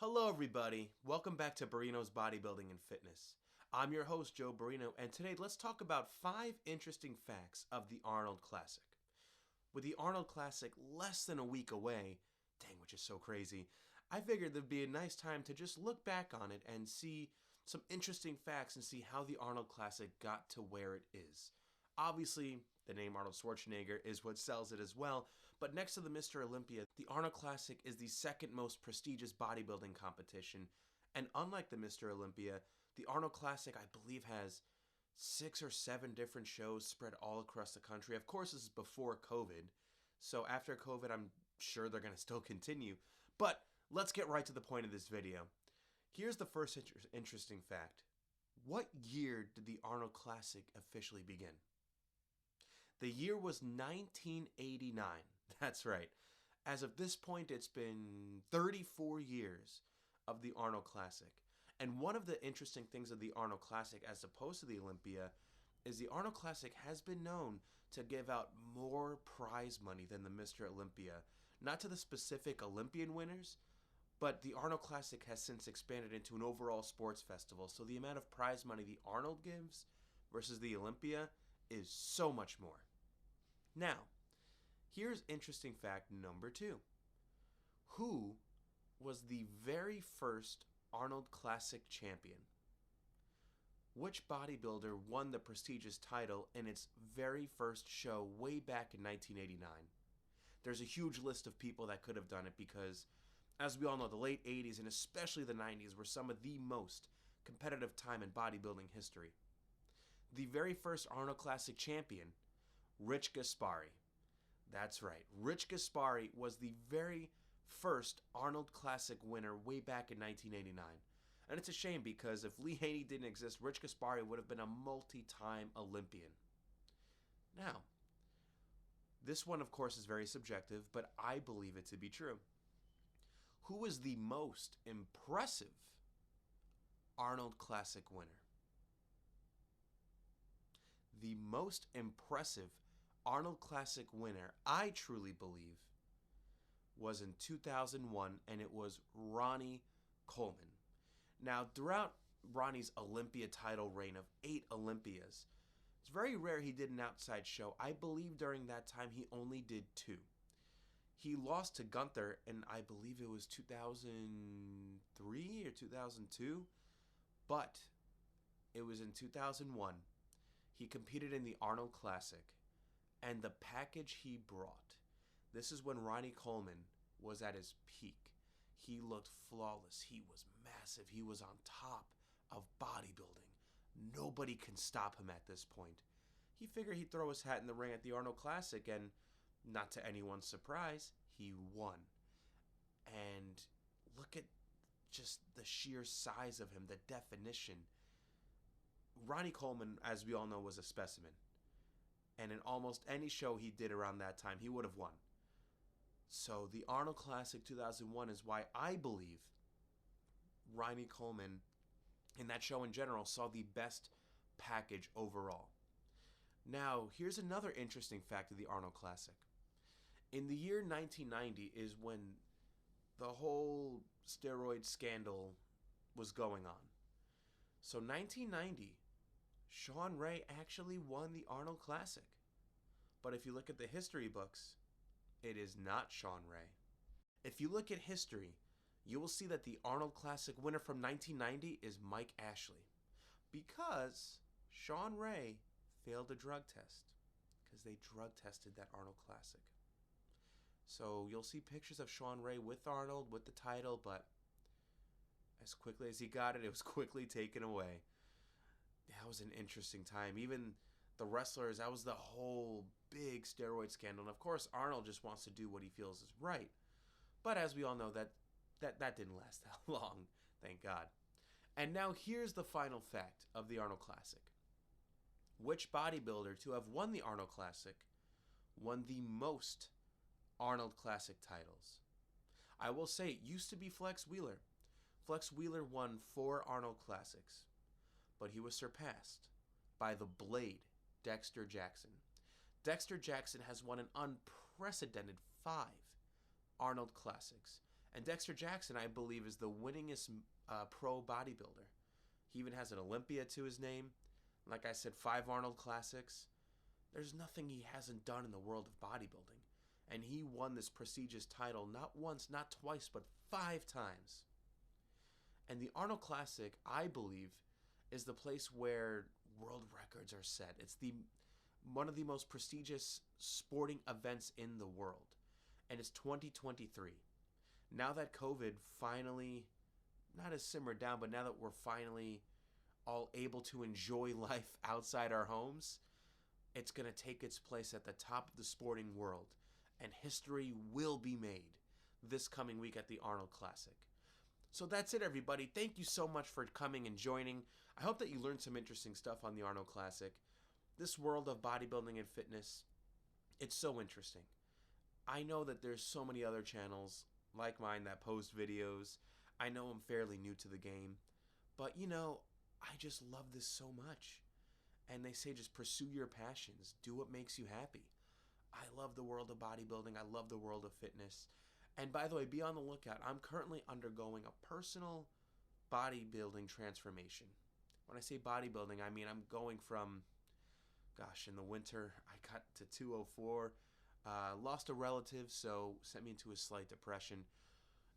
Hello everybody, welcome back to Barino's Bodybuilding and Fitness. I'm your host Joe Barino, and today let's talk about 5 interesting facts of the Arnold Classic. With the Arnold Classic less than a week away, dang, which is so crazy, I figured there'd be a nice time to just look back on it and see some interesting facts and see how the Arnold Classic got to where it is. Obviously, the name Arnold Schwarzenegger is what sells it as well, but next to the Mr. Olympia, the Arnold Classic is the second most prestigious bodybuilding competition, and unlike the Mr. Olympia, the Arnold Classic, I believe, has 6 or 7 different shows spread all across the country. Of course, this is before COVID, so after COVID, I'm sure they're going to still continue, but let's get right to the point of this video. Here's the first interesting fact. What year did the Arnold Classic officially begin? The year was 1989. That's right. As of this point, it's been 34 years of the Arnold Classic. And one of the interesting things of the Arnold Classic, as opposed to the Olympia, is the Arnold Classic has been known to give out more prize money than the Mr. Olympia. Not to the specific Olympian winners, but the Arnold Classic has since expanded into an overall sports festival. So the amount of prize money the Arnold gives versus the Olympia is so much more. Now, here's interesting fact number 2. Who was the very first Arnold Classic champion? Which bodybuilder won the prestigious title in its very first show way back in 1989? There's a huge list of people that could have done it because, as we all know, the late 80s and especially the 90s were some of the most competitive time in bodybuilding history. The very first Arnold Classic champion, Rich Gaspari. That's right. Rich Gaspari was the very first Arnold Classic winner way back in 1989. And it's a shame because if Lee Haney didn't exist, Rich Gaspari would have been a multi-time Olympian. Now, this one, of course, is very subjective, but I believe it to be true. Who is the most impressive Arnold Classic winner? The most impressive Arnold Classic winner, I truly believe, was in 2001, and it was Ronnie Coleman. Now, throughout Ronnie's Olympia title reign of 8 Olympias, it's very rare he did an outside show. I believe during that time he only did 2. He lost to Gunther, and I believe it was 2003 or 2002, but it was in 2001. He competed in the Arnold Classic, and the package he brought, this is when Ronnie Coleman was at his peak. He looked flawless. He was massive. He was on top of bodybuilding. Nobody can stop him at this point. He figured he'd throw his hat in the ring at the Arnold Classic, and not to anyone's surprise, he won. And look at just the sheer size of him, the definition. Ronnie Coleman, as we all know, was a specimen. And in almost any show he did around that time, he would have won. So the Arnold Classic 2001 is why I believe Ronnie Coleman, in that show in general, saw the best package overall. Now, here's another interesting fact of the Arnold Classic. In the year 1990 is when the whole steroid scandal was going on. So 1990, Shawn Ray actually won the Arnold Classic. But if you look at the history books, it is not Shawn Ray. If you look at history, you will see that the Arnold Classic winner from 1990 is Mike Ashley. Because Shawn Ray failed a drug test. Because they drug tested that Arnold Classic. So you'll see pictures of Shawn Ray with Arnold, with the title, but as quickly as he got it, it was quickly taken away. That was an interesting time. Even the wrestlers, that was the whole big steroid scandal. And of course, Arnold just wants to do what he feels is right. But as we all know, that didn't last that long, thank God. And now here's the final fact of the Arnold Classic. Which bodybuilder to have won the Arnold Classic won the most Arnold Classic titles? I will say it used to be Flex Wheeler. Flex Wheeler won 4 Arnold Classics, but he was surpassed by the Blade, Dexter Jackson. Dexter Jackson has won an unprecedented 5 Arnold Classics, And Dexter Jackson, I believe, is the winningest pro bodybuilder. He even has an Olympia to his name. Like I said, 5 Arnold Classics. There's nothing he hasn't done in the world of bodybuilding. And he won this prestigious title not once, not twice, but 5 times. And the Arnold Classic, I believe, is the place where world records are set. It's one of the most prestigious sporting events in the world. And it's 2023. Now that COVID finally, not as simmered down, but now that we're finally all able to enjoy life outside our homes, it's going to take its place at the top of the sporting world. And history will be made this coming week at the Arnold Classic. So that's it, everybody. Thank you so much for coming and joining. I hope that you learned some interesting stuff on the Arnold Classic. This world of bodybuilding and fitness, it's so interesting. I know that there's so many other channels like mine that post videos. I know I'm fairly new to the game, but I just love this so much. And they say just pursue your passions. Do what makes you happy. I love the world of bodybuilding. I love the world of fitness. And by the way, be on the lookout. I'm currently undergoing a personal bodybuilding transformation. When I say bodybuilding, I mean I'm going from, in the winter, I got to 204, lost a relative, so sent me into a slight depression.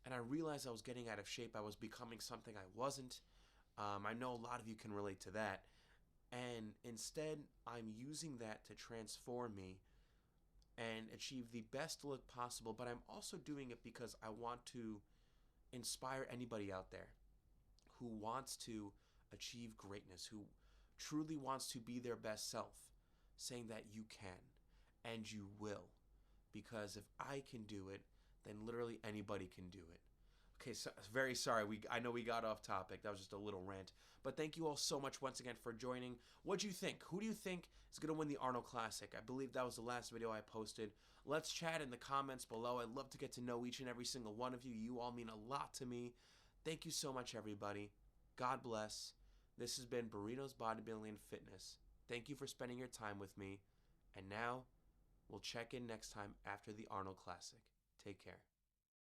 And I realized I was getting out of shape. I was becoming something I wasn't. I know a lot of you can relate to that. And instead, I'm using that to transform me and achieve the best look possible. But I'm also doing it because I want to inspire anybody out there who wants to achieve greatness, who truly wants to be their best self, saying that you can and you will. Because if I can do it, then literally anybody can do it. Okay, so very sorry. I know we got off topic. That was just a little rant. But thank you all so much once again for joining. What do you think? Who do you think is going to win the Arnold Classic? I believe that was the last video I posted. Let's chat in the comments below. I'd love to get to know each and every single one of you. You all mean a lot to me. Thank you so much, everybody. God bless. This has been Burrito's Bodybuilding and Fitness. Thank you for spending your time with me. And now, we'll check in next time after the Arnold Classic. Take care.